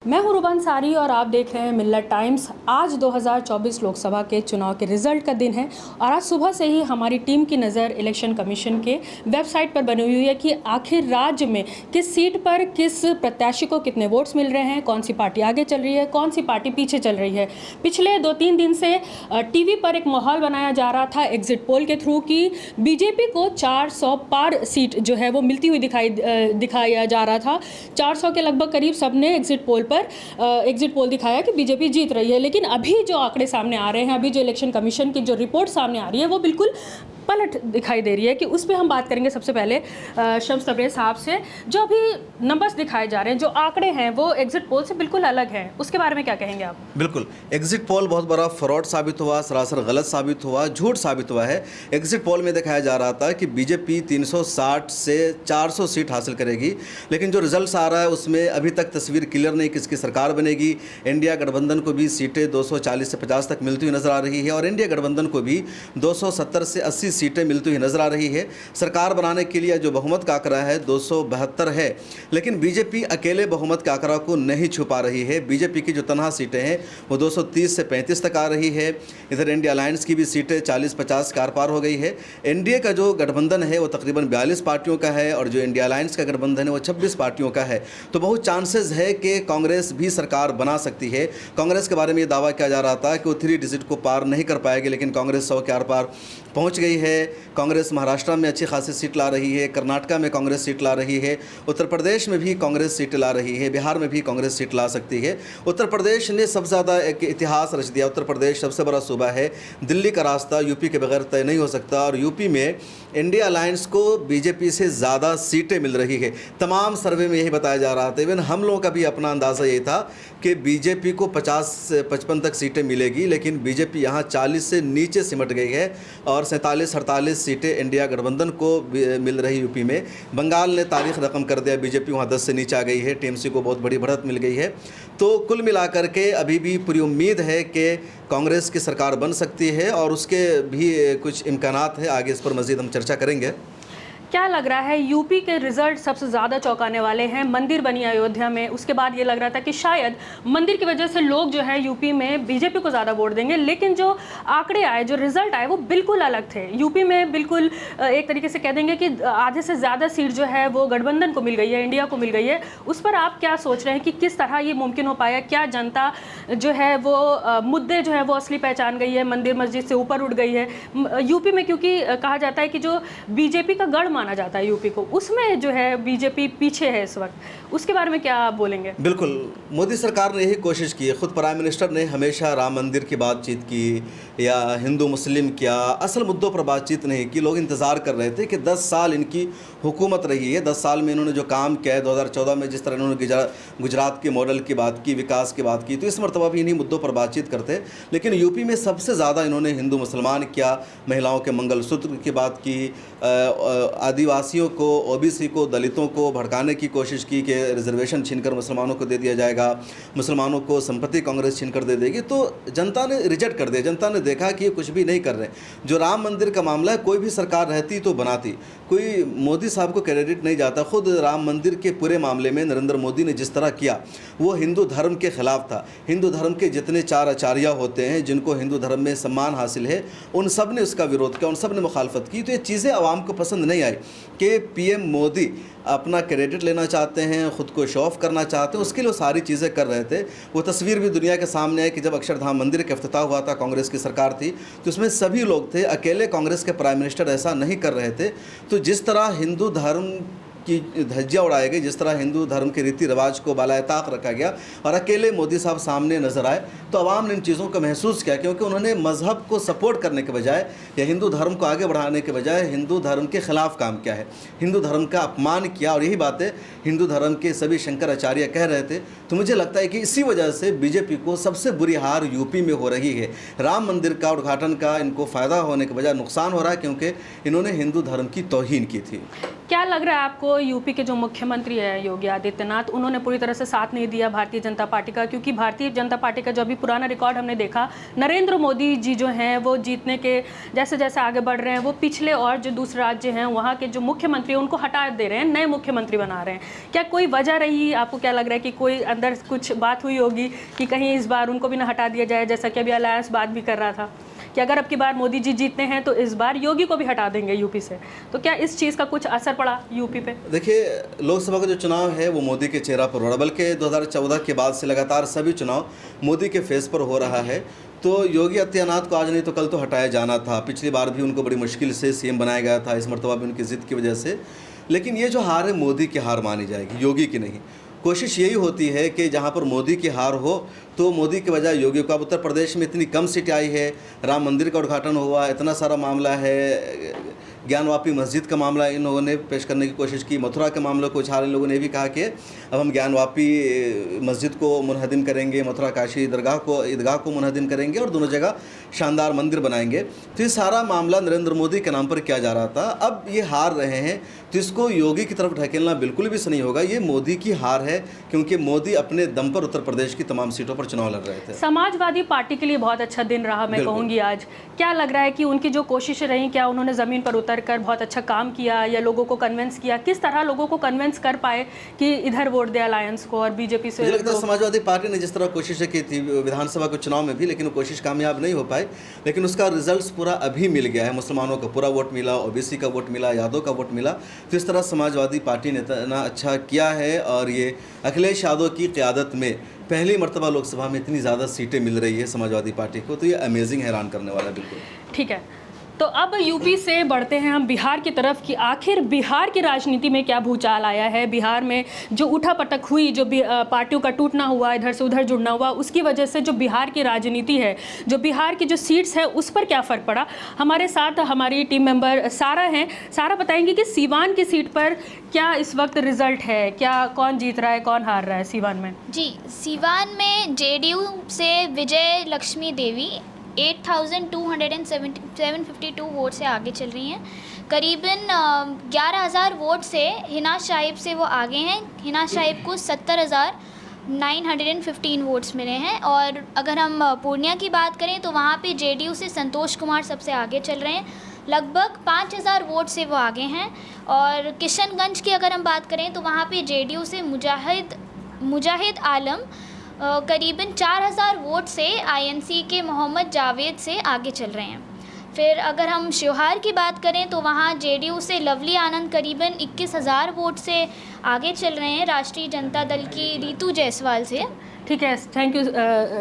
मैं हूं रुबान सारी और आप देख रहे हैं मिल्लत टाइम्स। आज 2024 लोकसभा के चुनाव के रिजल्ट का दिन है और आज सुबह से ही हमारी टीम की नज़र इलेक्शन कमीशन के वेबसाइट पर बनी हुई है कि आखिर राज्य में किस सीट पर किस प्रत्याशी को कितने वोट्स मिल रहे हैं, कौन सी पार्टी आगे चल रही है, कौन सी पार्टी पीछे चल रही है। पिछले 2-3 दिन से टीवी पर एक माहौल बनाया जा रहा था एग्जिट पोल के थ्रू कि बीजेपी को 400 पार सीट जो है वो मिलती हुई दिखाया जा रहा था। 400 के लगभग करीब सबने एग्जिट पोल दिखाया कि बीजेपी जीत रही है। लेकिन अभी जो आंकड़े सामने आ रहे हैं, अभी जो इलेक्शन कमीशन की जो रिपोर्ट सामने आ रही है वो बिल्कुल पलट दिखाई दे रही है कि उस पर हम बात करेंगे। सबसे पहले शम्स तबरेज़ साहब से, जो अभी नंबर्स दिखाए जा रहे हैं, जो आंकड़े हैं वो एग्जिट पोल से बिल्कुल अलग हैं, उसके बारे में क्या कहेंगे आप? बिल्कुल, एग्जिट पोल बहुत बड़ा फ्रॉड साबित हुआ, सरासर गलत साबित हुआ, झूठ साबित हुआ है। एग्जिट पोल में दिखाया जा रहा था कि बीजेपी 360 से 400 सीट हासिल करेगी, लेकिन जो रिजल्ट्स आ रहा है उसमें अभी तक तस्वीर क्लियर नहीं किसकी सरकार बनेगी। इंडिया गठबंधन को भी सीटें 240 से 50 तक मिलती हुई नजर आ रही है और इंडिया गठबंधन को भी 270 से 80 सीटें मिलती हुई नजर आ रही है। सरकार बनाने के लिए जो बहुमत का आंकड़ा है 272 है, लेकिन बीजेपी अकेले बहुमत के आंकड़ा को नहीं छुपा रही है। बीजेपी की जो तनहा सीटें हैं वो 230 से 35 तक आ रही है। इधर इंडिया अलायंस की भी सीटें 40-50 के आर पार हो गई है। एनडीए का जो गठबंधन है वो तकरीबन 42 पार्टियों का है और जो इंडिया अलायंस का गठबंधन है वो 26 पार्टियों का है। तो बहुत चांसेस है कि कांग्रेस भी सरकार बना सकती है। कांग्रेस के बारे में ये दावा किया जा रहा था कि वो 3 डिजिट को पार नहीं कर पाएगी, लेकिन कांग्रेस 100 के आर पार पहुंच गई है। कांग्रेस महाराष्ट्र में अच्छी खासी सीट ला रही है, कर्नाटका में कांग्रेस सीट ला रही है, उत्तर प्रदेश में भी कांग्रेस सीट ला रही है, बिहार में भी कांग्रेस सीट ला सकती है। उत्तर प्रदेश ने सबसे ज़्यादा एक इतिहास रच दिया। उत्तर प्रदेश सबसे बड़ा सूबा है, दिल्ली का रास्ता यूपी के बगैर तय नहीं हो सकता और यूपी में इंडिया अलायंस को बीजेपी से ज़्यादा सीटें मिल रही है। तमाम सर्वे में यही बताया जा रहा था। इवन हम लोगों का भी अपना अंदाज़ा यही था कि बीजेपी को 50 से 55 तक सीटें मिलेगी, लेकिन बीजेपी यहाँ 40 से नीचे सिमट गई है और 47-48 सीटें इंडिया गठबंधन को मिल रही यूपी में। बंगाल ने तारीख रकम कर दिया, बीजेपी वहाँ 10 से नीचे आ गई है, टीएमसी को बहुत बड़ी बढ़त मिल गई है। तो कुल मिलाकर के अभी भी पूरी उम्मीद है कि कांग्रेस की सरकार बन सकती है और उसके भी कुछ इम्कानात है। आगे इस पर मज़ीद हम चर्चा करेंगे। क्या लग रहा है, यूपी के रिजल्ट सबसे ज़्यादा चौंकाने वाले हैं। मंदिर बनी अयोध्या में, उसके बाद ये लग रहा था कि शायद मंदिर की वजह से लोग जो है यूपी में बीजेपी को ज़्यादा वोट देंगे, लेकिन जो आंकड़े आए, जो रिजल्ट आए वो बिल्कुल अलग थे। यूपी में बिल्कुल एक तरीके से कह देंगे कि आधे से ज़्यादा सीट जो है वो गठबंधन को मिल गई है, इंडिया को मिल गई है। उस पर आप क्या सोच रहे हैं कि किस तरह ये मुमकिन हो पाया? क्या जनता जो है वो मुद्दे जो है वो असली पहचान गई है, मंदिर मस्जिद से ऊपर उठ गई है यूपी में? क्योंकि कहा जाता है कि जो बीजेपी का गढ़ माना जाता है यूपी को, उसमें जो है बीजेपी पीछे है इस वक्त। उसके बारे में क्या आप बोलेंगे? बिल्कुल, मोदी सरकार ने यही कोशिश की है। खुद प्राइम मिनिस्टर ने हमेशा राम मंदिर की बातचीत की या हिंदू मुस्लिम क्या, असल मुद्दों पर बातचीत नहीं की। लोग इंतज़ार कर रहे थे कि 10 साल इनकी हुकूमत रही है, 10 साल में इन्होंने जो काम किया है, 2014 में जिस तरह इन्होंने गुजरात के मॉडल की बात की, विकास की बात की, तो इस मरतबा भी इन्हीं मुद्दों पर बातचीत करते। लेकिन यूपी में सबसे ज़्यादा इन्होंने हिंदू मुसलमान किया, महिलाओं के मंगलसूत्र की बात की, आदिवासियों को, ओबीसी को, दलितों को भड़काने की कोशिश की कि रिजर्वेशन छीनकर मुसलमानों को दे दिया जाएगा, मुसलमानों को संपत्ति कांग्रेस छीनकर दे देगी। तो जनता ने रिजेक्ट कर दिया। जनता ने देखा कि ये कुछ भी नहीं कर रहे। जो राम मंदिर का मामला है, कोई भी सरकार रहती तो बनाती, कोई मोदी साहब को क्रेडिट नहीं जाता। खुद राम मंदिर के पूरे मामले में नरेंद्र मोदी ने जिस तरह किया वो हिंदू धर्म के खिलाफ था। हिंदू धर्म के जितने 4 आचार्य होते हैं जिनको हिंदू धर्म में सम्मान हासिल है, उन सब ने उसका विरोध किया, उन सब ने मुखालफत की। तो ये चीज़ें आवाम को पसंद नहीं आई कि पीएम मोदी अपना क्रेडिट लेना चाहते हैं, ख़ुद को शो ऑफ करना चाहते हैं, उसके लिए वो सारी चीज़ें कर रहे थे। वो तस्वीर भी दुनिया के सामने है कि जब अक्षरधाम मंदिर का इफ्तिताह हुआ था, कांग्रेस की सरकार थी, तो उसमें सभी लोग थे, अकेले कांग्रेस के प्राइम मिनिस्टर ऐसा नहीं कर रहे थे। तो जिस तरह हिंदू धर्म की धज्जियाँ उड़ाई गई, जिस तरह हिंदू धर्म के रीति रिवाज को बालाए ताक रखा गया और अकेले मोदी साहब सामने नजर आए, तो आवाम ने इन चीज़ों को महसूस किया, क्योंकि उन्होंने मज़हब को सपोर्ट करने के बजाय या हिंदू धर्म को आगे बढ़ाने के बजाय हिंदू धर्म के ख़िलाफ़ काम किया है, हिंदू धर्म का अपमान किया। और यही बातें हिंदू धर्म के सभी शंकराचार्य कह रहे थे। तो मुझे लगता है कि इसी वजह से बीजेपी को सबसे बुरी हार यूपी में हो रही है। राम मंदिर का उद्घाटन का इनको फ़ायदा होने के बजाय नुकसान हो रहा है, क्योंकि इन्होंने हिंदू धर्म की तौहीन की थी। क्या लग रहा है आपको, यूपी के जो मुख्यमंत्री है योगी आदित्यनाथ, उन्होंने पूरी तरह से साथ नहीं दिया भारतीय जनता पार्टी का? क्योंकि भारतीय जनता पार्टी का जो अभी पुराना रिकॉर्ड हमने देखा, नरेंद्र मोदी जी जो हैं वो जीतने के जैसे जैसे आगे बढ़ रहे हैं, वो पिछले और जो दूसरे राज्य हैं वहाँ के जो मुख्यमंत्री हैं उनको हटा दे रहे हैं, नए मुख्यमंत्री बना रहे हैं। क्या कोई वजह रही, आपको क्या लग रहा है कि कोई अंदर कुछ बात हुई होगी कि कहीं इस बार उनको भी ना हटा दिया जाए, जैसा कि अभी अलायंस बात भी कर रहा था कि अगर अब की बार मोदी जी जीतते हैं तो इस बार योगी को भी हटा देंगे यूपी से? तो क्या इस चीज़ का कुछ असर पड़ा यूपी पे? देखिए, लोकसभा का जो चुनाव है वो मोदी के चेहरा पर हो रहा है, बल्कि 2014 के बाद से लगातार सभी चुनाव मोदी के फेस पर हो रहा है। तो योगी आदित्यनाथ को आज नहीं तो कल तो हटाया जाना था। पिछली बार भी उनको बड़ी मुश्किल से सीएम बनाया गया था, इस मरतबा भी उनकी ज़िद की वजह से। लेकिन ये जो हार है मोदी की हार मानी जाएगी, योगी की नहीं। कोशिश यही होती है कि जहाँ पर मोदी की हार हो तो मोदी के बजाय योगी को। अब उत्तर प्रदेश में इतनी कम सीटें आई है, राम मंदिर का उद्घाटन हुआ, इतना सारा मामला है, ज्ञानवापी मस्जिद का मामला इन लोगों ने पेश करने की कोशिश की, मथुरा के मामले को उछाल इन लोगों ने भी कहा कि अब हम ज्ञानवापी मस्जिद को मुनहदिम करेंगे, मथुरा काशी ईदगाह को मुनहदिम करेंगे और दोनों जगह शानदार मंदिर बनाएंगे। तो ये सारा मामला नरेंद्र मोदी के नाम पर किया जा रहा था। अब ये हार रहे हैं तो इसको योगी की तरफ ढकेलना बिल्कुल भी सही होगा। ये मोदी की हार है, क्योंकि मोदी अपने दम पर उत्तर प्रदेश की तमाम सीटों पर चुनाव लड़ रहे थे। समाजवादी पार्टी के लिए बहुत अच्छा दिन रहा, मैं कहूँगी आज। क्या लग रहा है कि उनकी जो कोशिशें रहीं, क्या उन्होंने ज़मीन पर उतर कर बहुत अच्छा काम किया या लोगों को कन्विंस किया? किस तरह लोगों को कन्विंस कर पाए कि इधर वोट दे अलायंस को और बीजेपी से? मुझे लगता है समाजवादी पार्टी ने जिस तरह कोशिशें की थी विधानसभा के चुनाव में भी, लेकिन वो कोशिश कामयाब नहीं हो पाई। लेकिन उसका रिजल्ट पूरा अभी मिल गया है। मुसलमानों का पूरा वोट मिला, ओबीसी का वोट मिला, यादव का वोट मिला। तो इस तरह समाजवादी पार्टी ने इतना अच्छा किया है और ये अखिलेश यादव की क़यादत में पहली मरतबा लोकसभा में इतनी ज़्यादा सीटें मिल रही है समाजवादी पार्टी को। तो ये अमेजिंग, हैरान करने वाला। बिल्कुल ठीक है। तो अब यूपी से बढ़ते हैं हम बिहार की तरफ कि आखिर बिहार की राजनीति में क्या भूचाल आया है। बिहार में जो उठापटक हुई, जो पार्टियों का टूटना हुआ, इधर से उधर जुड़ना हुआ, उसकी वजह से जो बिहार की राजनीति है, जो बिहार की जो सीट्स है, उस पर क्या फ़र्क पड़ा। हमारे साथ हमारी टीम मेंबर सारा हैं। सारा बताएंगे कि सीवान की सीट पर क्या इस वक्त रिजल्ट है, क्या कौन जीत रहा है, कौन हार रहा है सीवान में? जी, सीवान में जेडीयू से विजय लक्ष्मी देवी 8,272 वोट से आगे चल रही हैं। करीबन 11,000 वोट से हिना साहिब से वो आगे हैं। हिना साहिब को 70,915 वोट्स मिले हैं। और अगर हम पूर्णिया की बात करें तो वहाँ पे जेडीयू से संतोष कुमार सबसे आगे चल रहे हैं, लगभग 5,000 वोट से वो आगे हैं। और किशनगंज की अगर हम बात करें तो वहाँ पे जेडीयू से मुजाहिद आलम करीबन 4,000 वोट से आईएनसी के मोहम्मद जावेद से आगे चल रहे हैं। फिर अगर हम शिवहार की बात करें तो वहाँ जेडीयू से लवली आनंद करीबन 21,000 वोट से आगे चल रहे हैं, राष्ट्रीय जनता दल की रीतू जायसवाल से। ठीक है, थैंक यू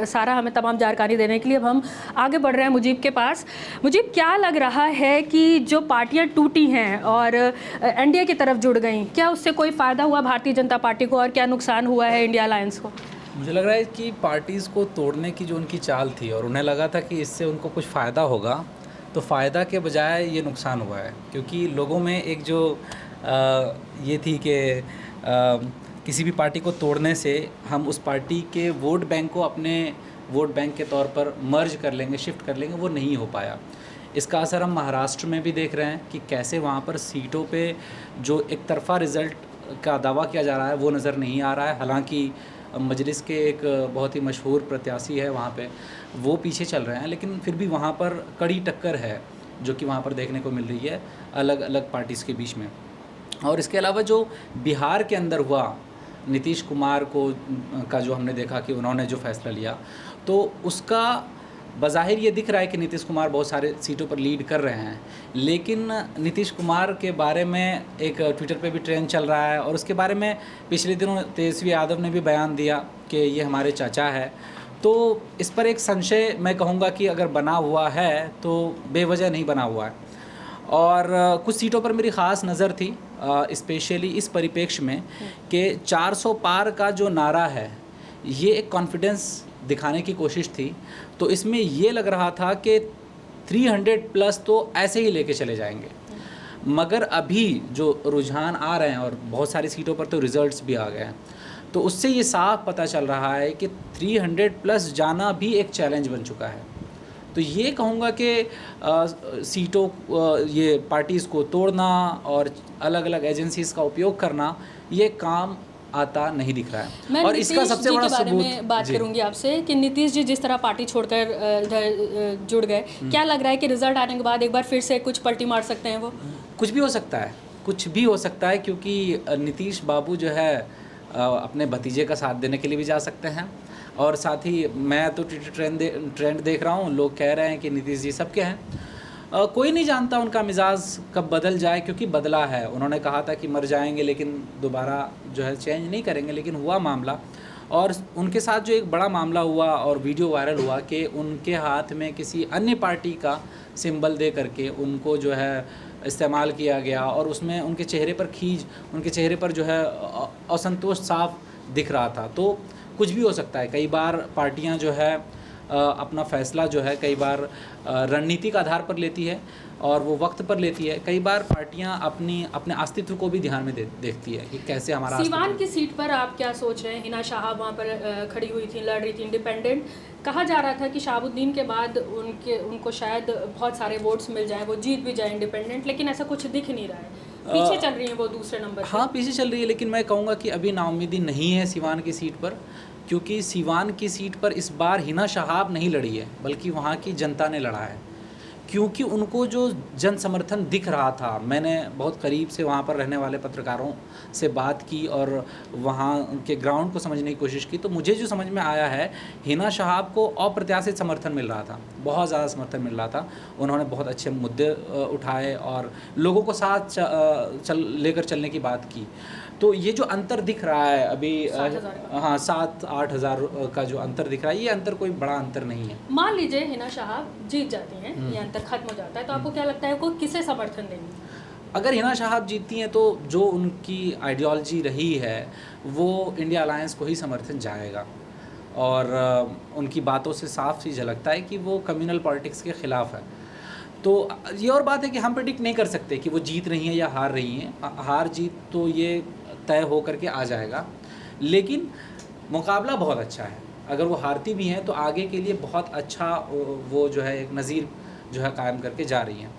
सारा हमें तमाम जानकारी देने के लिए। अब हम आगे बढ़ रहे हैं मुजीब के पास। मुजीब, क्या लग रहा है कि जो पार्टियां टूटी हैं और एनडीए की तरफ जुड़ गई, क्या उससे कोई फ़ायदा हुआ भारतीय जनता पार्टी को और क्या नुकसान हुआ है इंडिया अलायंस को? मुझे लग रहा है कि पार्टीज़ को तोड़ने की जो उनकी चाल थी और उन्हें लगा था कि इससे उनको कुछ फ़ायदा होगा, तो फ़ायदा के बजाय ये नुकसान हुआ है। क्योंकि लोगों में एक जो ये थी कि किसी भी पार्टी को तोड़ने से हम उस पार्टी के वोट बैंक को अपने वोट बैंक के तौर पर मर्ज कर लेंगे, शिफ्ट कर लेंगे, वो नहीं हो पाया। इसका असर हम महाराष्ट्र में भी देख रहे हैं कि कैसे वहाँ पर सीटों पे जो एक तरफ़ा रिज़ल्ट का दावा किया जा रहा है वो नज़र नहीं आ रहा है। हालांकि मजलिस के एक बहुत ही मशहूर प्रत्याशी है वहाँ पे, वो पीछे चल रहे हैं, लेकिन फिर भी वहाँ पर कड़ी टक्कर है जो कि वहाँ पर देखने को मिल रही है अलग अलग पार्टीज़ के बीच में। और इसके अलावा जो बिहार के अंदर हुआ, नीतीश कुमार का जो हमने देखा कि उन्होंने जो फ़ैसला लिया, तो उसका बज़ाहिर ये दिख रहा है कि नीतीश कुमार बहुत सारे सीटों पर लीड कर रहे हैं। लेकिन नीतीश कुमार के बारे में एक ट्विटर पे भी ट्रेंड चल रहा है और उसके बारे में पिछले दिनों तेजस्वी यादव ने भी बयान दिया कि ये हमारे चाचा है। तो इस पर एक संशय मैं कहूँगा कि अगर बना हुआ है तो बेवजह नहीं बना हुआ है। और कुछ सीटों पर मेरी ख़ास नज़र थी, स्पेशली इस परिप्रेक्ष्य में कि 400 पार का जो नारा है ये एक कॉन्फिडेंस दिखाने की कोशिश थी। तो इसमें ये लग रहा था कि 300 प्लस तो ऐसे ही लेके चले जाएंगे। मगर अभी जो रुझान आ रहे हैं और बहुत सारी सीटों पर तो रिज़ल्ट्स भी आ गए हैं, तो उससे ये साफ पता चल रहा है कि 300 प्लस जाना भी एक चैलेंज बन चुका है। तो तो ये कहूँगा कि सीटों ये पार्टीज़ को तोड़ना और अलग अलग एजेंसीज़ का उपयोग करना ये काम आता नहीं दिख रहा है। मैं और इसका नीतीश सबसे जी बड़ा के बारे सबूत में बात करूंगी आपसे कि नीतीश जी जिस तरह पार्टी छोड़कर इधर जुड़ गए, क्या लग रहा है कि रिजल्ट आने के बाद एक बार फिर से कुछ पलटी मार सकते हैं वो? कुछ भी हो सकता है, कुछ भी हो सकता है, क्योंकि नीतीश बाबू जो है अपने भतीजे का साथ देने के लिए भी जा सकते हैं। और साथ ही मैं तो ट्रेंड देख रहा हूँ, लोग कह रहे हैं कि नीतीश जी सबके हैं। कोई नहीं जानता उनका मिजाज कब बदल जाए, क्योंकि बदला है। उन्होंने कहा था कि मर जाएंगे लेकिन दोबारा जो है चेंज नहीं करेंगे, लेकिन हुआ मामला। और उनके साथ जो एक बड़ा मामला हुआ और वीडियो वायरल हुआ कि उनके हाथ में किसी अन्य पार्टी का सिंबल दे करके उनको जो है इस्तेमाल किया गया, और उसमें उनके चेहरे पर उनके चेहरे पर जो है असंतोष साफ दिख रहा था। तो कुछ भी हो सकता है। कई बार पार्टियां जो है अपना फ़ैसला जो है कई बार रणनीतिक आधार पर लेती है और वो वक्त पर लेती है। कई बार पार्टियां अपने अस्तित्व को भी ध्यान में देखती है कि कैसे हमारा सीवान की सीट पर आप क्या सोच रहे हैं? हिना शाह वहाँ पर खड़ी हुई थी, लड़ रही थी, इंडिपेंडेंट। कहा जा रहा था कि शहाबुद्दीन के बाद उनको शायद बहुत सारे वोट्स मिल जाएं, वो जीत भी जाए इंडिपेंडेंट, लेकिन ऐसा कुछ दिख नहीं रहा है। पीछे चल रही हैं वो दूसरे नंबर पे। हाँ, पीछे चल रही है, लेकिन मैं कहूँगा कि अभी नाउम्मीदी नहीं है सीवान की सीट पर, क्योंकि सीवान की सीट पर इस बार हिना शहाब नहीं लड़ी है, बल्कि वहाँ की जनता ने लड़ा है। क्योंकि उनको जो जन समर्थन दिख रहा था, मैंने बहुत करीब से वहाँ पर रहने वाले पत्रकारों से बात की और वहाँ के ग्राउंड को समझने की कोशिश की, तो मुझे जो समझ में आया है, हिना शहाब को अप्रत्याशित समर्थन मिल रहा था, बहुत ज़्यादा समर्थन मिल रहा था। उन्होंने बहुत अच्छे मुद्दे उठाए और लोगों को साथ लेकर चलने की बात की। तो ये जो अंतर दिख रहा है अभी, हाँ 7-8 हज़ार का जो अंतर दिख रहा है, ये अंतर कोई बड़ा अंतर नहीं है। मान लीजिए हिना शाह जीत जाती हैं, ये अंतर खत्म हो जाता है, तो आपको क्या लगता है वो किसे समर्थन देंगी? अगर हिना शाह जीतती हैं तो जो उनकी आइडियोलॉजी रही है वो इंडिया अलायंस को ही समर्थन जाएगा। और उनकी बातों से साफ सी झलकता है कि वो कम्युनल पॉलिटिक्स के ख़िलाफ़ है। तो ये और बात है कि हम प्रेडिक्ट नहीं कर सकते कि वो जीत रही हैं या हार रही हैं। हार जीत तो ये तय हो करके आ जाएगा, लेकिन मुकाबला बहुत अच्छा है। अगर वो हारती भी हैं तो आगे के लिए बहुत अच्छा वो जो है एक नज़ीर जो है कायम करके जा रही हैं।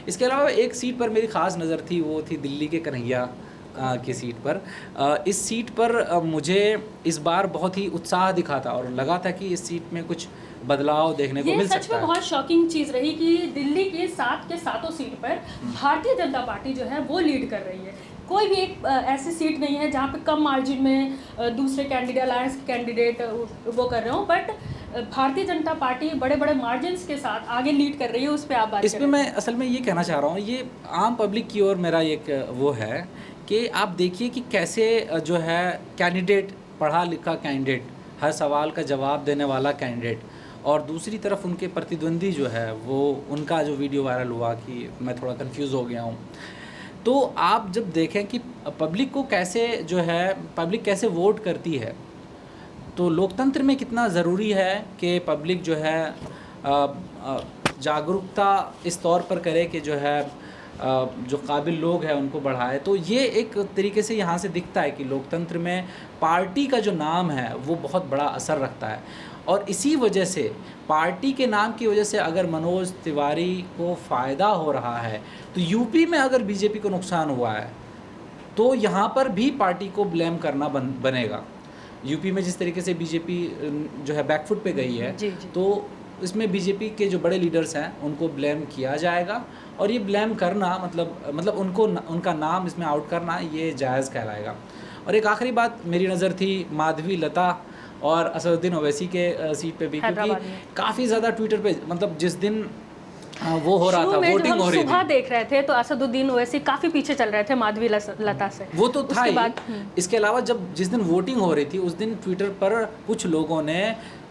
इसके अलावा एक सीट पर मेरी ख़ास नज़र थी, वो थी दिल्ली के कन्हैया की सीट पर। इस सीट पर मुझे इस बार बहुत ही उत्साह दिखा था और लगा था कि इस सीट में कुछ बदलाव देखने को मिल सकता है। सच में बहुत शॉकिंग चीज़ रही कि दिल्ली के 7 के 7 सीट पर भारतीय जनता पार्टी जो है वो लीड कर रही है। कोई भी एक ऐसी सीट नहीं है जहाँ पे कम मार्जिन में दूसरे कैंडिडेट, अलायंस कैंडिडेट वो कर रहे हो, बट भारतीय जनता पार्टी बड़े बड़े मार्जिन्स के साथ आगे लीड कर रही है। उस पर आप बात इसमें मैं असल में ये कहना चाह रहा हूँ, ये आम पब्लिक की ओर मेरा एक वो है कि आप देखिए कि कैसे जो है कैंडिडेट, पढ़ा लिखा कैंडिडेट, हर सवाल का जवाब देने वाला कैंडिडेट, और दूसरी तरफ उनके प्रतिद्वंदी जो है वो उनका जो वीडियो वायरल हुआ कि मैं थोड़ा कंफ्यूज हो गया हूँ। तो आप जब देखें कि पब्लिक को कैसे जो है पब्लिक कैसे वोट करती है, तो लोकतंत्र में कितना ज़रूरी है कि पब्लिक जो है जागरूकता इस तौर पर करे कि जो है जो काबिल लोग हैं उनको बढ़ाए। तो ये एक तरीके से यहाँ से दिखता है कि लोकतंत्र में पार्टी का जो नाम है वो बहुत बड़ा असर रखता है। और इसी वजह से पार्टी के नाम की वजह से अगर मनोज तिवारी को फ़ायदा हो रहा है, तो यूपी में अगर बीजेपी को नुकसान हुआ है तो यहाँ पर भी पार्टी को ब्लेम करना बनेगा। यूपी में जिस तरीके से बीजेपी जो है बैकफुट पे गई है, तो इसमें बीजेपी के जो बड़े लीडर्स हैं उनको ब्लेम किया जाएगा, और ये ब्लेम करना मतलब उनका नाम इसमें आउट करना ये जायज़ कहलाएगा। और एक आखिरी बात मेरी नज़र थी माधवी लता और असदुद्दीन ओवैसी के सीट पे भी, क्योंकि काफ़ी ज़्यादा ट्विटर पे मतलब जिस दिन वो हो रहा था, वोटिंग हो रही थी, सुबह देख रहे थे तो असदुद्दीन ओवैसी काफ़ी पीछे चल रहे थे माधवी लता से, वो तो था ही। इसके अलावा जिस दिन वोटिंग हो रही थी उस दिन ट्विटर पर कुछ लोगों ने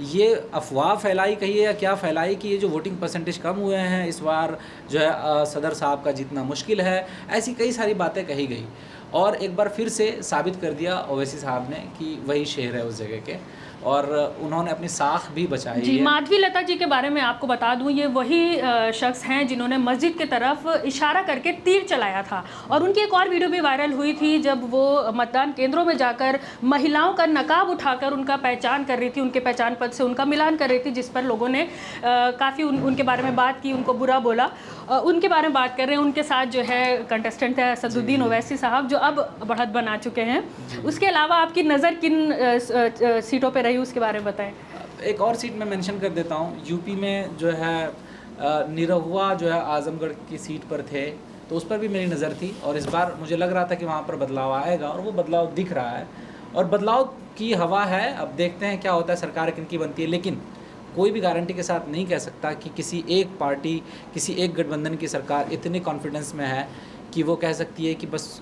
ये अफवाह फैलाई, कहिए या क्या फैलाई, कि ये जो वोटिंग परसेंटेज कम हुए हैं इस बार जो है सदर साहब का जीतना मुश्किल है। ऐसी कई सारी बातें कही गई और एक बार फिर से साबित कर दिया ओवैसी साहब ने कि वही शेर है उस जगह के। और उन्होंने अपनी साख भी बचाई जी, है। माधवी लता जी के बारे में आपको बता दूं, ये वही शख्स हैं जिन्होंने मस्जिद की तरफ इशारा करके तीर चलाया था। और उनकी एक और वीडियो भी वायरल हुई थी जब वो मतदान केंद्रों में जाकर महिलाओं का नकाब उठाकर उनका पहचान कर रही थी, उनके पहचान पत्र से उनका मिलान कर रही थी, जिस पर लोगों ने काफ़ी उनके बारे में बात की, उनको बुरा बोला। उनके बारे में बात कर रहे हैं। उनके साथ जो है कंटेस्टेंट है असदुद्दीन ओवैसी साहब, जो अब बढ़त बना चुके हैं। उसके अलावा आपकी नज़र किन सीटों पर रही, उसके बारे में बताएं। एक और सीट मैं मेंशन कर देता हूँ। यूपी में जो है निरहुआ जो है आजमगढ़ की सीट पर थे, तो उस पर भी मेरी नज़र थी और इस बार मुझे लग रहा था कि वहाँ पर बदलाव आएगा और वो बदलाव दिख रहा है और बदलाव की हवा है। अब देखते हैं क्या होता है, सरकार किनकी बनती है, लेकिन कोई भी गारंटी के साथ नहीं कह सकता कि किसी एक पार्टी, किसी एक गठबंधन की सरकार इतने कॉन्फिडेंस में है कि वो कह सकती है कि बस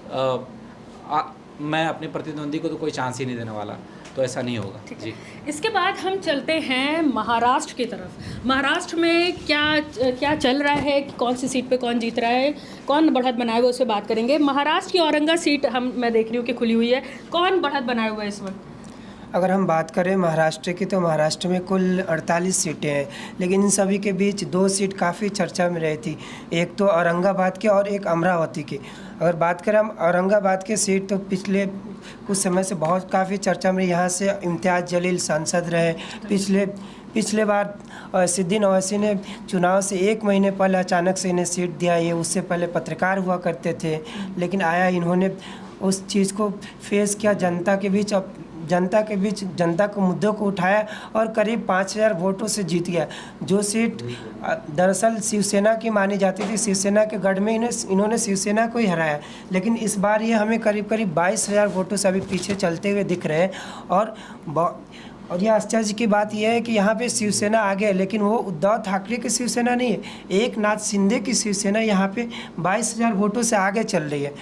मैं अपने प्रतिद्वंदी को तो कोई चांस ही नहीं देने वाला। तो ऐसा नहीं होगा जी। इसके बाद हम चलते हैं महाराष्ट्र की तरफ। महाराष्ट्र में क्या चल रहा है, कौन सी सीट पे कौन जीत रहा है, कौन बढ़त बनाए हुए, उस पर बात करेंगे। महाराष्ट्र की औरंगा सीट मैं देख रही हूँ कि खुली हुई है, कौन बढ़त बनाए हुआ है इस वक्त? अगर हम बात करें महाराष्ट्र की, तो महाराष्ट्र में कुल 48 सीटें हैं, लेकिन इन सभी के बीच 2 सीट काफ़ी चर्चा में रही थी, एक तो औरंगाबाद की और एक अमरावती की। अगर बात करें हम औरंगाबाद की सीट, तो पिछले कुछ समय से बहुत काफ़ी चर्चा में, यहाँ से इम्तियाज़ जलील सांसद रहे। पिछले बार सिद्दीन ओवैसी ने चुनाव से 1 महीने पहले अचानक से इन्हें सीट दिया। ये उससे पहले पत्रकार हुआ करते थे, लेकिन आया इन्होंने उस चीज़ को फेस किया, जनता के मुद्दों को उठाया और करीब 5000 वोटों से जीत गया। जो सीट दरअसल शिवसेना की मानी जाती थी, शिवसेना के गढ़ में इन्होंने शिवसेना को ही हराया, लेकिन इस बार ये हमें करीब 22000 वोटों से अभी पीछे चलते हुए दिख रहे हैं। और यह आश्चर्य की बात यह है कि यहाँ पे शिवसेना आगे है, लेकिन वो उद्धव ठाकरे की शिवसेना नहीं है, एकनाथ शिंदे की शिवसेना यहाँ पे 22000 वोटों से आगे चल रही है।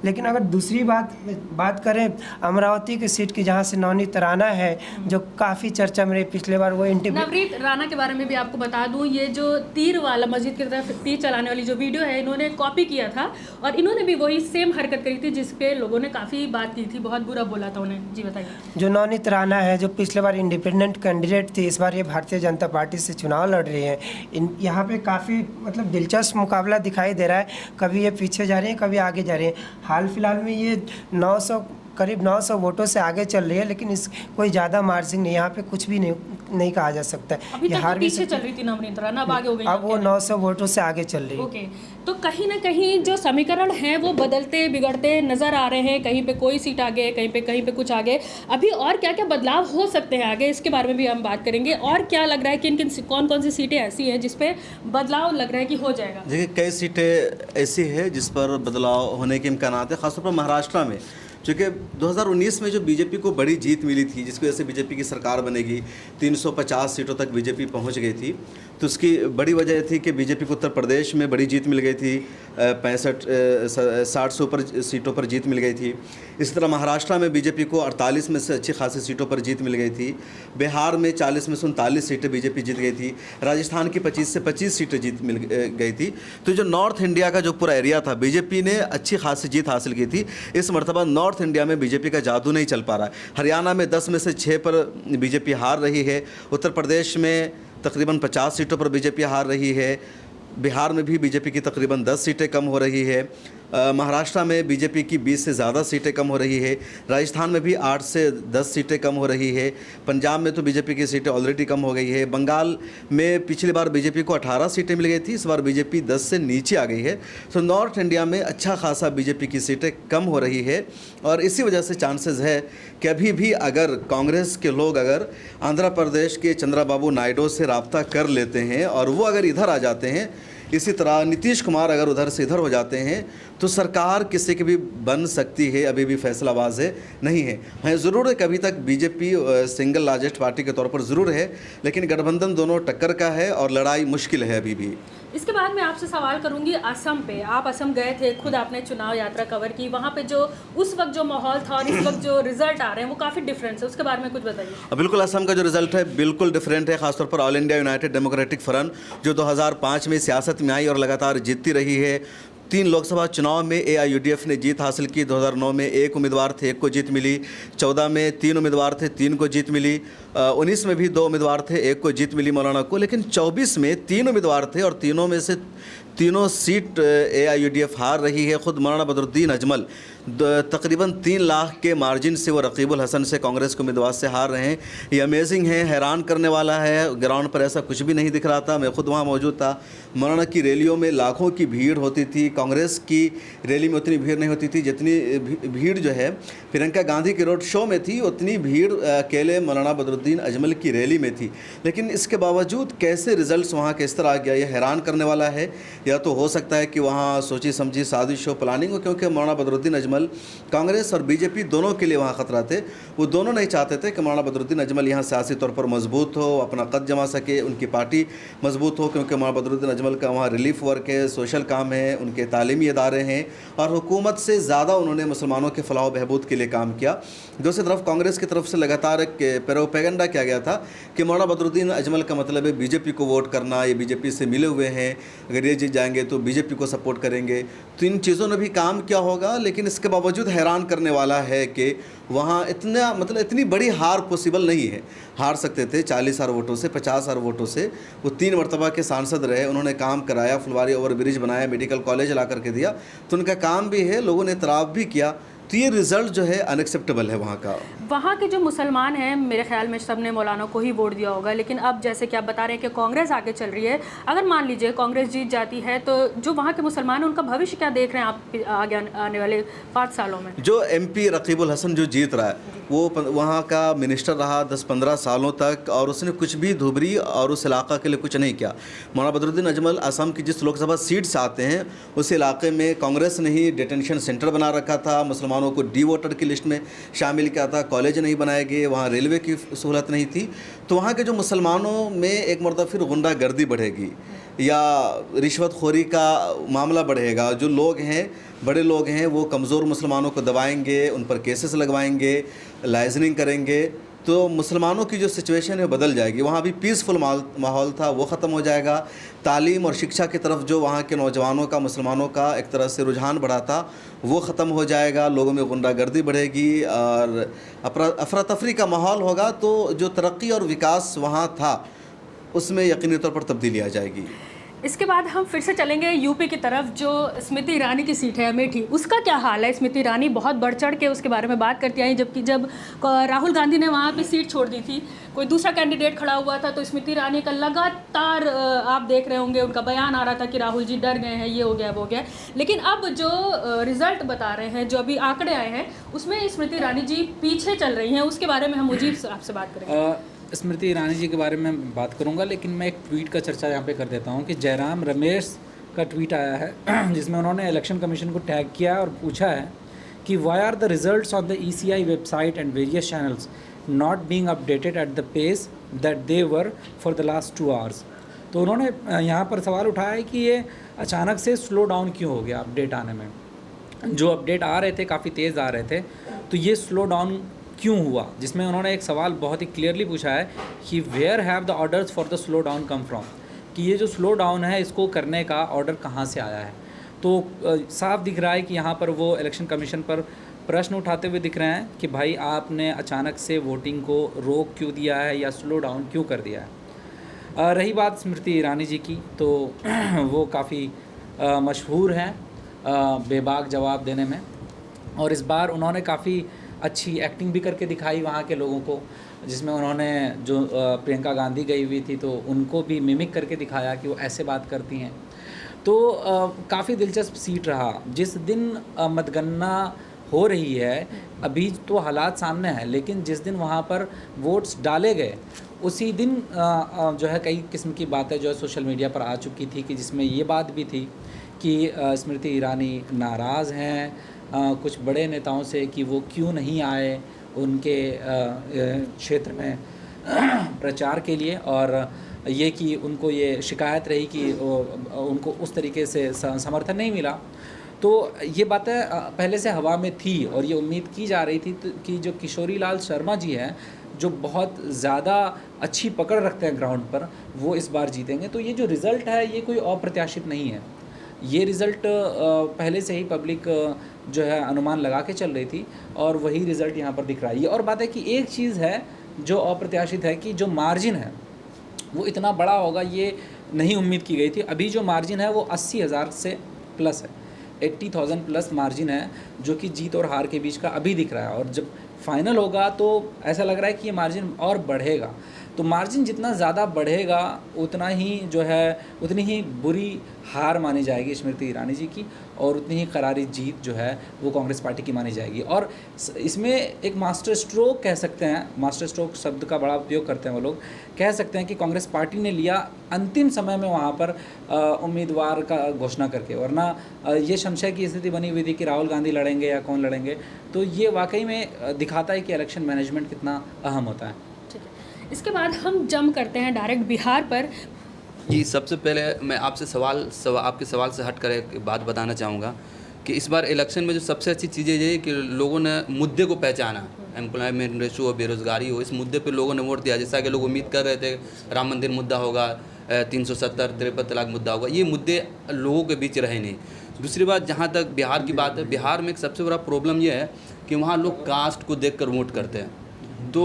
लेकिन अगर दूसरी बात करें अमरावती की सीट की, जहाँ से नवनीत राणा है, जो काफ़ी चर्चा में रही पिछले बार, वो नवनीत राणा के बारे में भी आपको बता दूं, ये जो तीर वाला मस्जिद की तरफ तीर चलाने वाली जो वीडियो है, इन्होंने कॉपी किया था और इन्होंने भी वही सेम हरकत करी थी, जिस पे लोगों ने काफ़ी बात की थी, बहुत बुरा बोला था उन्हें। जी बताइए। जो नवनीत राणा है, जो पिछले बार इंडिपेंडेंट कैंडिडेट थी, इस बार ये भारतीय जनता पार्टी से चुनाव लड़ रही है। यहाँ पे काफ़ी दिलचस्प मुकाबला दिखाई दे रहा है, कभी ये पीछे जा रही है, कभी आगे जा रही है। हाल फिलहाल में ये करीब 900 वोटों से आगे चल रही है, लेकिन इस कोई ज़्यादा मार्जिन नहीं, यहाँ पे कुछ भी नहीं कहा जा सकता है। अभी तक तो पीछे चल रही थी नवनीत राणा, अब आगे हो गई, अब वो 900 वोटों से आगे चल रही है। ओके, तो कहीं ना कहीं जो समीकरण हैं वो बदलते बिगड़ते नज़र आ रहे हैं, कहीं पे कोई सीट आगे है, कहीं पे कुछ आगे। अभी और क्या क्या बदलाव हो सकते हैं आगे, इसके बारे में भी हम बात करेंगे। और क्या लग रहा है कौन कौन सी सीटें ऐसी हैं जिस पे बदलाव लग रहा है कि हो जाएगा? देखिए, कई सीटें ऐसी है जिस पर बदलाव होने के इम्कान है, खासतौर पर महाराष्ट्र में, चूँकि 2019 में जो बीजेपी को बड़ी जीत मिली थी, जिसकी वजह से बीजेपी की सरकार बनेगी, 350 सीटों तक बीजेपी पहुंच गई थी, तो उसकी बड़ी वजह थी कि बीजेपी को उत्तर प्रदेश में बड़ी जीत मिल गई थी, 60 से ऊपर सीटों पर जीत मिल गई थी। इसी तरह महाराष्ट्र में बीजेपी को 48 में से अच्छी खासी सीटों पर जीत मिल गई थी। बिहार में 40 में से 39 सीटें बीजेपी जीत गई थी। राजस्थान की 25 से 25 सीटें जीत मिल गई थी। तो जो नॉर्थ इंडिया का जो पूरा एरिया था, बीजेपी ने अच्छी खासी जीत हासिल की थी। इस मरतबा नॉर्थ इंडिया में बीजेपी का जादू नहीं चल पा रहा है। हरियाणा में 10 में से 6 पर बीजेपी हार रही है। उत्तर प्रदेश में तकरीबन 50 सीटों पर बीजेपी हार रही है। बिहार में भी बीजेपी की तकरीबन 10 सीटें कम हो रही है। महाराष्ट्र में बीजेपी की 20 से ज़्यादा सीटें कम हो रही है। राजस्थान में भी 8 से 10 सीटें कम हो रही है। पंजाब में तो बीजेपी की सीटें ऑलरेडी कम हो गई है। बंगाल में पिछली बार बीजेपी को 18 सीटें मिल गई थी, इस बार बीजेपी 10 से नीचे आ गई है। तो नॉर्थ इंडिया में अच्छा खासा बीजेपी की सीटें कम हो रही है और इसी वजह से चांसेस है कि अभी भी अगर कांग्रेस के लोग अगर आंध्र प्रदेश के चंद्रबाबू नायडू से रब्ता कर लेते हैं और वो अगर इधर आ जाते हैं, इसी तरह नीतीश कुमार अगर उधर से इधर हो जाते हैं, तो सरकार किसी की भी बन सकती है। अभी भी फैसलाबाज नहीं है। हाँ, ज़रूर है कि अभी तक बीजेपी सिंगल लार्जेस्ट पार्टी के तौर पर ज़रूर है, लेकिन गठबंधन दोनों टक्कर का है और लड़ाई मुश्किल है अभी भी। इसके बाद मैं आपसे सवाल करूंगी असम पे। आप असम गए थे, खुद आपने चुनाव यात्रा कवर की, वहाँ पे जो उस वक्त जो माहौल था और इस वक्त जो रिजल्ट आ रहे हैं वो काफ़ी डिफरेंस है, उसके बारे में कुछ बताइए। बिल्कुल, असम का जो रिजल्ट है बिल्कुल डिफरेंट है। खासतौर पर all India United democratic front जो 2005 में सियासत में आई और लगातार जीतती रही है। 3 लोकसभा चुनाव में AIUDF ने जीत हासिल की। 2009 में 1 उम्मीदवार थे, 1 को जीत मिली। 14 में 3 उम्मीदवार थे, 3 को जीत मिली। 19 में भी 2 उम्मीदवार थे, एक को जीत मिली मौलाना को, लेकिन 24 में 3 उम्मीदवार थे और तीनों में से तीनों सीट AIUDF हार रही है। ख़ुद मौलाना बदरुद्दीन अजमल तकरीबन 3 लाख के मार्जिन से वो रकीबुल हसन से कांग्रेस के उम्मीदवार से हार रहे हैं। ये अमेजिंग है, हैरान करने वाला है। ग्राउंड पर ऐसा कुछ भी नहीं दिख रहा था, मैं खुद वहाँ मौजूद था। मौलाना की रैलियों में लाखों की भीड़ होती थी, कांग्रेस की रैली में उतनी भीड़ नहीं होती थी जितनी भीड़ जो है प्रियंका गांधी के रोड शो में थी, उतनी भीड़ अकेले मौलाना बदरुद्दीन अजमल की रैली में थी। लेकिन इसके बावजूद कैसे रिजल्ट्स वहाँ के इस तरह आ गया, ये हैरान करने वाला है। या तो हो सकता है कि वहाँ सोची समझी साजिश हो, प्लानिंग हो, क्योंकि मौलाना बदरुद्दीन अजमल कांग्रेस और बीजेपी दोनों के लिए वहाँ खतरा थे। वो दोनों नहीं चाहते थे कि मौलाना बदरुद्दीन अजमल यहाँ सियासी तौर पर मजबूत हो, अपना कद जमा सके, उनकी पार्टी मजबूत हो, क्योंकि मौलाना बदरुद्दीन अजमल का वहाँ रिलीफ वर्क है, सोशल काम है, उनके तालीमी इदारे हैं और हुकूमत से ज़्यादा उन्होंने मुसलमानों के फलाह बहबूद के लिए काम किया। दूसरी तरफ कांग्रेस की तरफ से लगातार प्रोपेगेंडा किया गया था कि मौलाना बदरुद्दीन अजमल का मतलब है बीजेपी को वोट करना, ये बीजेपी से मिले हुए हैं, अगर ये जीत जाएंगे तो बीजेपी को सपोर्ट करेंगे। तो इन चीज़ों ने भी काम किया होगा, लेकिन इसके बावजूद हैरान करने वाला है कि वहाँ इतना मतलब इतनी बड़ी हार पॉसिबल नहीं है। हार सकते थे 40,000 वोटों से, 50,000 वोटों से। वो 3 मरतबा के सांसद रहे, उन्होंने काम कराया, फुलवारी ओवर ब्रिज बनाया, मेडिकल कॉलेज ला करके दिया, तो उनका काम भी है, लोगों ने इतराफ़ भी किया। तो ये रिज़ल्ट जो है अनएक्सेप्टेबल है वहाँ का। वहाँ के जो मुसलमान हैं, मेरे ख्याल में सब ने मौलाना को ही वोट दिया होगा। लेकिन अब जैसे कि आप बता रहे हैं कि कांग्रेस आगे चल रही है, अगर मान लीजिए कांग्रेस जीत जाती है तो जो वहाँ के मुसलमान हैं उनका भविष्य क्या देख रहे हैं आप आगे आने वाले 5 सालों में? जो MP रकीबुल हसन जो जीत रहा है, वो वहाँ का मिनिस्टर रहा 10-15 सालों तक और उसने कुछ भी धुबरी और उस इलाका के लिए कुछ नहीं किया। मौलाना बदरुद्दीन अजमल असम की जिस लोकसभा सीट से आते हैं, उस इलाके में कांग्रेस ने ही डिटेंशन सेंटर बना रखा था, मुसलमानों को डी वोटर की लिस्ट में शामिल किया था, कॉलेज नहीं बनाए गए, वहाँ रेलवे की सहूलत नहीं थी। तो वहाँ के जो मुसलमानों में एक मरतबा फिर गुंडागर्दी बढ़ेगी या रिश्वतखोरी का मामला बढ़ेगा। जो लोग हैं, बड़े लोग हैं, वो कमज़ोर मुसलमानों को दबाएंगे, उन पर केसेस लगवाएंगे, लाइजनिंग करेंगे, तो मुसलमानों की जो सिचुएशन है बदल जाएगी। वहाँ भी पीसफुल माहौल था, वो ख़त्म हो जाएगा। तालीम और शिक्षा की तरफ जो वहाँ के नौजवानों का, मुसलमानों का एक तरह से रुझान बढ़ा था, वो ख़त्म हो जाएगा। लोगों में गुंडागर्दी बढ़ेगी और अफरा तफरी का माहौल होगा। तो जो तरक्की और विकास वहाँ था, उसमें यकीनी तौर पर तब्दीली आ जाएगी। इसके बाद हम फिर से चलेंगे यूपी की तरफ। जो स्मृति ईरानी की सीट है अमेठी, उसका क्या हाल है? स्मृति ईरानी बहुत बढ़ चढ़ के उसके बारे में बात करती आई, जबकि जब राहुल गांधी ने वहाँ पे सीट छोड़ दी थी, कोई दूसरा कैंडिडेट खड़ा हुआ था, तो स्मृति ईरानी का लगातार आप देख रहे होंगे, उनका बयान आ रहा था कि राहुल जी डर गए हैं, ये हो गया वो हो गया। लेकिन अब जो रिज़ल्ट बता रहे हैं, जो अभी आंकड़े आए हैं, उसमें स्मृति ईरानी जी पीछे चल रही हैं। उसके बारे में हम मुजीब आपसे बात करेंगे। स्मृति ईरानी जी के बारे में बात करूंगा, लेकिन मैं एक ट्वीट का चर्चा यहाँ पे कर देता हूँ कि जयराम रमेश का ट्वीट आया है जिसमें उन्होंने इलेक्शन कमीशन को टैग किया और पूछा है कि why are the results on the ECI website and various channels not being updated at the pace that they were for the last 2 hours. तो उन्होंने यहाँ पर सवाल उठाया है कि ये अचानक से स्लो डाउन क्यों हो गया अपडेट आने में। जो अपडेट आ रहे थे काफ़ी तेज़ आ रहे थे, तो ये स्लो डाउन क्यों हुआ, जिसमें उन्होंने एक सवाल बहुत ही क्लियरली पूछा है कि where have the orders for the slow down come from, कि ये जो स्लो डाउन है इसको करने का ऑर्डर कहाँ से आया है। तो साफ दिख रहा है कि यहाँ पर वो इलेक्शन कमीशन पर प्रश्न उठाते हुए दिख रहे हैं कि भाई आपने अचानक से वोटिंग को रोक क्यों दिया है या स्लो डाउन क्यों कर दिया है। रही बात स्मृति ईरानी जी की, तो वो काफ़ी मशहूर हैं बेबाक जवाब देने में, और इस बार उन्होंने काफ़ी अच्छी एक्टिंग भी करके दिखाई वहाँ के लोगों को, जिसमें उन्होंने जो प्रियंका गांधी गई हुई थी तो उनको भी मिमिक करके दिखाया कि वो ऐसे बात करती हैं। तो काफ़ी दिलचस्प सीट रहा। जिस दिन मतगणना हो रही है, अभी तो हालात सामने हैं, लेकिन जिस दिन वहाँ पर वोट्स डाले गए उसी दिन जो है कई किस्म की बातें जो है सोशल मीडिया पर आ चुकी थी, कि जिसमें ये बात भी थी कि स्मृति ईरानी नाराज़ हैं कुछ बड़े नेताओं से कि वो क्यों नहीं आए उनके क्षेत्र में प्रचार के लिए, और ये कि उनको ये शिकायत रही कि उनको उस तरीके से समर्थन नहीं मिला। तो ये बातें पहले से हवा में थी और ये उम्मीद की जा रही थी कि जो किशोरी लाल शर्मा जी हैं, जो बहुत ज़्यादा अच्छी पकड़ रखते हैं ग्राउंड पर, वो इस बार जीतेंगे। तो ये जो रिज़ल्ट है ये कोई अप्रत्याशित नहीं है, ये रिज़ल्ट पहले से ही पब्लिक जो है अनुमान लगा के चल रही थी और वही रिज़ल्ट यहाँ पर दिख रहा है। ये और बात है कि एक चीज़ है जो अप्रत्याशित है कि जो मार्जिन है वो इतना बड़ा होगा, ये नहीं उम्मीद की गई थी। अभी जो मार्जिन है वो 80,000 से प्लस है, 80,000 प्लस मार्जिन है, जो कि जीत और हार के बीच का अभी दिख रहा है। और जब फाइनल होगा तो ऐसा लग रहा है कि ये मार्जिन और बढ़ेगा। तो मार्जिन जितना ज़्यादा बढ़ेगा उतना ही जो है, उतनी ही बुरी हार मानी जाएगी स्मृति ईरानी जी की, और उतनी ही करारी जीत जो है वो कांग्रेस पार्टी की मानी जाएगी। और इसमें एक मास्टर स्ट्रोक कह सकते हैं, मास्टर स्ट्रोक शब्द का बड़ा उपयोग करते हैं वो लोग, कह सकते हैं कि कांग्रेस पार्टी ने लिया अंतिम समय में वहाँ पर उम्मीदवार का घोषणा करके, वरना ये संशय की स्थिति बनी हुई थी कि राहुल गांधी लड़ेंगे या कौन लड़ेंगे। तो ये वाकई में दिखाता है कि इलेक्शन मैनेजमेंट कितना अहम होता है। ठीक है, इसके बाद हम जंप करते हैं डायरेक्ट बिहार पर। जी, सबसे पहले मैं आपसे आपके सवाल से हट कर एक बात बताना चाहूँगा कि इस बार इलेक्शन में जो सबसे अच्छी चीज़ें ये है कि लोगों ने मुद्दे को पहचाना। एम्प्लॉयमेंट रेशो हो, बेरोज़गारी हो, इस मुद्दे पे लोगों ने वोट दिया। जैसा कि लोग उम्मीद कर रहे थे राम मंदिर मुद्दा होगा, 370 53 तलाक मुद्दा होगा, ये मुद्दे लोगों के बीच रहे नहीं। दूसरी बात, जहाँ तक बिहार की बात है, बिहार में एक सबसे बड़ा प्रॉब्लम ये है कि वहाँ लोग कास्ट को देख कर वोट करते हैं। तो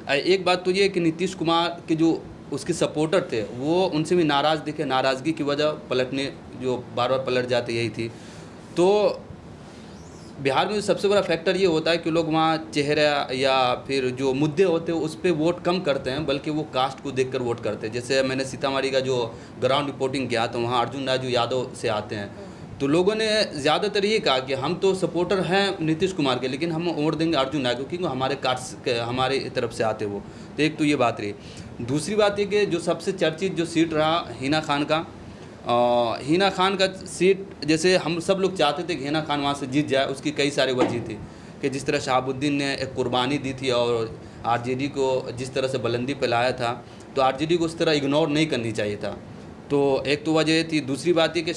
एक बात तो ये है कि नीतीश कुमार के जो उसके सपोर्टर थे वो उनसे भी नाराज़ दिखे, नाराज़गी की वजह पलटने जो बार बार पलट जाते यही थी। तो बिहार में सबसे बड़ा फैक्टर ये होता है कि लोग वहाँ चेहरा या फिर जो मुद्दे होते हैं उस पर वोट कम करते हैं, बल्कि वो कास्ट को देखकर वोट करते हैं। जैसे मैंने सीतामढ़ी का जो ग्राउंड रिपोर्टिंग किया तो वहाँ अर्जुन राजू यादव से आते हैं, तो लोगों ने ज़्यादातर ये कहा कि हम तो सपोर्टर हैं नीतीश कुमार के, लेकिन हम वोट देंगे अर्जुन राजू क्योंकि हमारे कास्ट हमारे तरफ से आते वो। तो एक तो ये बात रही। दूसरी बात ये कि जो सबसे चर्चित जो सीट रहा हिना खान का, हिना खान का सीट, जैसे हम सब लोग चाहते थे कि हिना खान वहाँ से जीत जाए, उसकी कई सारी वजह थी कि जिस तरह शहाबुद्दीन ने एक कुर्बानी दी थी और आरजेडी को जिस तरह से बुलंदी पे लाया था, तो आरजेडी को उस तरह इग्नोर नहीं करनी चाहिए था। तो एक तो वजह थी। दूसरी बात ये कि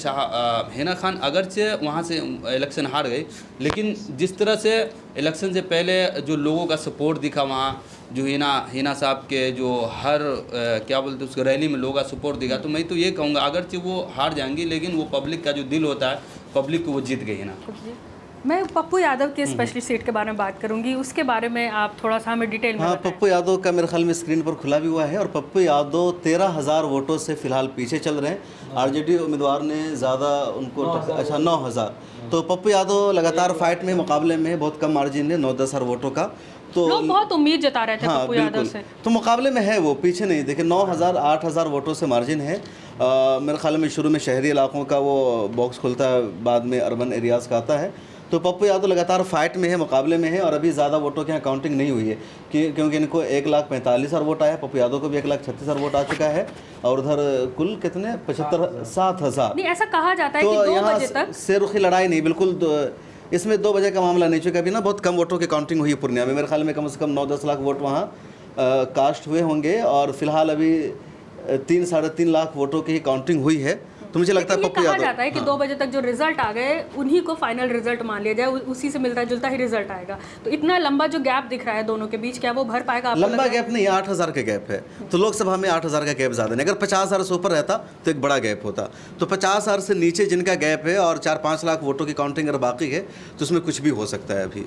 हिना खान अगरचे वहाँ से इलेक्शन हार गई, लेकिन जिस तरह से इलेक्शन से पहले जो लोगों का सपोर्ट दिखा वहाँ, जो हिना साहब के जो हर क्या बोलते उसको रैली में लोगों का सपोर्ट दिखा, तो मैं तो ये कहूँगा अगरचे वो हार जाएंगी, लेकिन वो पब्लिक का जो दिल होता है, पब्लिक को वो जीत गई हिना। मैं पप्पू यादव के स्पेशली सीट के बारे में बात करूंगी, उसके बारे में आप थोड़ा सा हमें डिटेल में हाँ, बताएं। पप्पू यादव का मेरे ख्याल में स्क्रीन पर खुला भी हुआ है और पप्पू यादव 13,000 वोटों से फिलहाल पीछे चल रहे हैं। आरजेडी उम्मीदवार ने ज़्यादा उनको 9,000। तो पप्पू यादव लगातार फाइट में, मुकाबले में बहुत कम मार्जिन है, 9-10 वोटों का। तो लोग बहुत उम्मीद जता रहे थे पप्पू यादव से, तो मुकाबले में है वो, पीछे नहीं। देखिए 9,000 8,000 वोटों से मार्जिन है। मेरे ख्याल में शुरू में शहरी इलाकों का वो बॉक्स खुलता है, बाद में अर्बन एरियाज़ का आता है। तो पप्पू यादव लगातार फाइट में है, मुकाबले में है और अभी ज़्यादा वोटों की यहाँ काउंटिंग नहीं हुई है क्योंकि इनको 1,45,000 वोट आया, पप्पू यादव को भी 1,36,000 वोट आ चुका है और उधर कुल कितने 7,000। नहीं, ऐसा कहा जाता है तो कि 2 यहाँ बजे तक से रुखी लड़ाई नहीं, बिल्कुल इसमें 2 बजे का मामला नहीं, चुका अभी ना बहुत कम वोटों की काउंटिंग हुई है पूर्णिया में। मेरे ख्याल में कम से कम 9-10 लाख वोट वहाँ कास्ट हुए होंगे और फिलहाल अभी 3-3.5 लाख वोटों की ही काउंटिंग हुई है। तो मुझे लगता है पप्पू यादव, कहा जाता है कि 2 बजे तक जो रिजल्ट आ गए उन्हीं को फाइनल रिजल्ट मान लिया जाए, उसी से मिलता जुलता ही रिजल्ट आएगा। तो इतना लंबा जो गैप दिख रहा है दोनों के बीच, क्या वो भर पाएगा? लंबा गैप नहीं, 8,000 का गैप है। तो लोकसभा में 8,000 का गैप ज़्यादा नहीं। अगर 50,000 से ऊपर रहता तो एक बड़ा गैप होता। तो 50,000 से नीचे जिनका गैप है और 4-5 लाख वोटों की काउंटिंग अगर बाकी है तो उसमें कुछ भी हो सकता है। अभी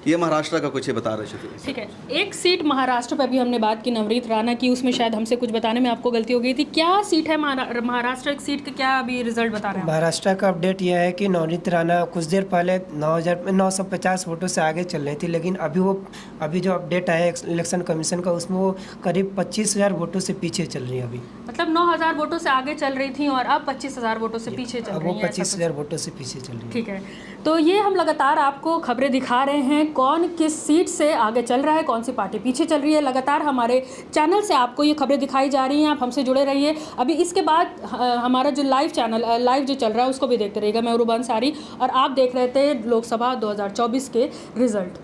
ये महाराष्ट्र का कुछ ही बता रहे थे। ठीक है, एक सीट महाराष्ट्र पर भी हमने बात की नवनीत राणा की, उसमें शायद हमसे कुछ बताने में आपको गलती हो गई थी। क्या सीट है महाराष्ट्र एक सीट का, क्या अभी रिजल्ट बता रहे हैं? महाराष्ट्र का अपडेट यह है कि नवनीत राणा कुछ देर पहले 9,950 वोटों से आगे चल रही थी, लेकिन अभी जो अपडेट आया इलेक्शन कमीशन का उसमें वो करीब 25,000 वोटों से पीछे चल रही है। अभी मतलब 9,000 वोटों से आगे चल रही थी और अब 25,000 वोटों से पीछे चल रही है। वो 25,000 वोटों से पीछे चल रही है। ठीक है, तो ये हम लगातार आपको खबरें दिखा रहे हैं, कौन किस सीट से आगे चल रहा है, कौन सी पार्टी पीछे चल रही है। लगातार हमारे चैनल से आपको ये खबरें दिखाई जा रही हैं, आप हमसे जुड़े रहिए। अभी इसके बाद हमारा जो लाइव चैनल लाइव जो चल रहा है उसको भी देखते रहिएगा। मैं रूबा अंसारी और आप देख रहे थे लोकसभा 2024 के रिजल्ट।